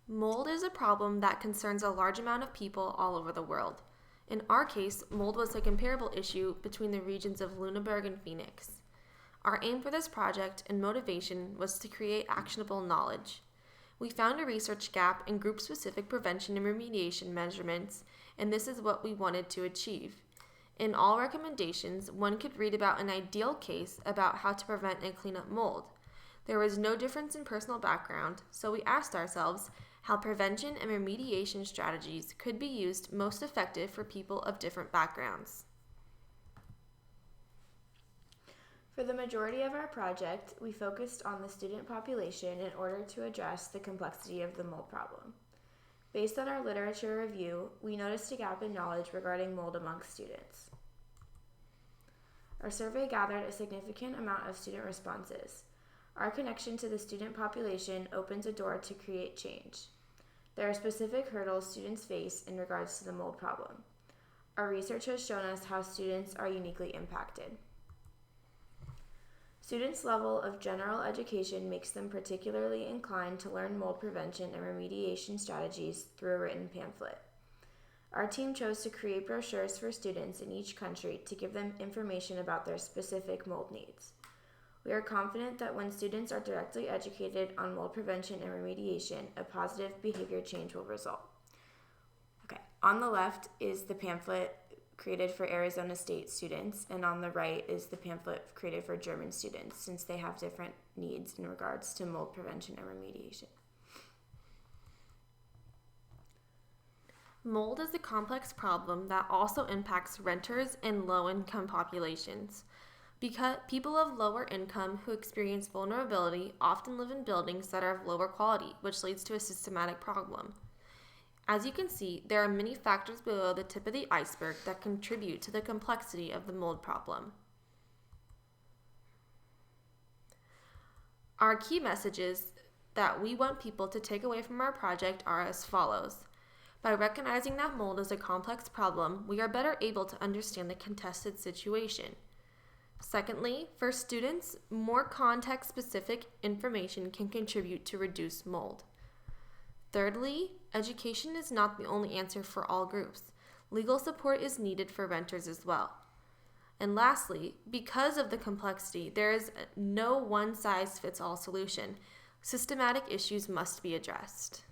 Mold is a problem that concerns a large amount of people all over the world. In our case, mold was a comparable issue between the regions of Lüneburg and Phoenix. Our aim for this project and motivation was to create actionable knowledge. We found a research gap in group-specific prevention and remediation measurements, and this is what we wanted to achieve. In all recommendations, one could read about an ideal case about how to prevent and clean up mold. There was no difference in personal background, so we asked ourselves how prevention and remediation strategies could be used most effective for people of different backgrounds. For the majority of our project, we focused on the student population in order to address the complexity of the mold problem. Based on our literature review, we noticed a gap in knowledge regarding mold amongst students. Our survey gathered a significant amount of student responses. Our connection to the student population opens a door to create change. There are specific hurdles students face in regards to the mold problem. Our research has shown us how students are uniquely impacted. Students' level of general education makes them particularly inclined to learn mold prevention and remediation strategies through a written pamphlet. Our team chose to create brochures for students in each country to give them information about their specific mold needs. We are confident that when students are directly educated on mold prevention and remediation, a positive behavior change will result. Okay, on the left is the pamphlet created for Arizona State students, and on the right is the pamphlet created for German students, since they have different needs in regards to mold prevention and remediation. Mold is a complex problem that also impacts renters and low-income populations. Because people of lower income who experience vulnerability often live in buildings that are of lower quality, which leads to a systematic problem. As you can see, there are many factors below the tip of the iceberg that contribute to the complexity of the mold problem. Our key messages that we want people to take away from our project are as follows. By recognizing that mold is a complex problem, we are better able to understand the contested situation. Secondly, for students, more context-specific information can contribute to reduce mold. Thirdly, education is not the only answer for all groups. Legal support is needed for renters as well. And lastly, because of the complexity, there is no one-size-fits-all solution. Systematic issues must be addressed.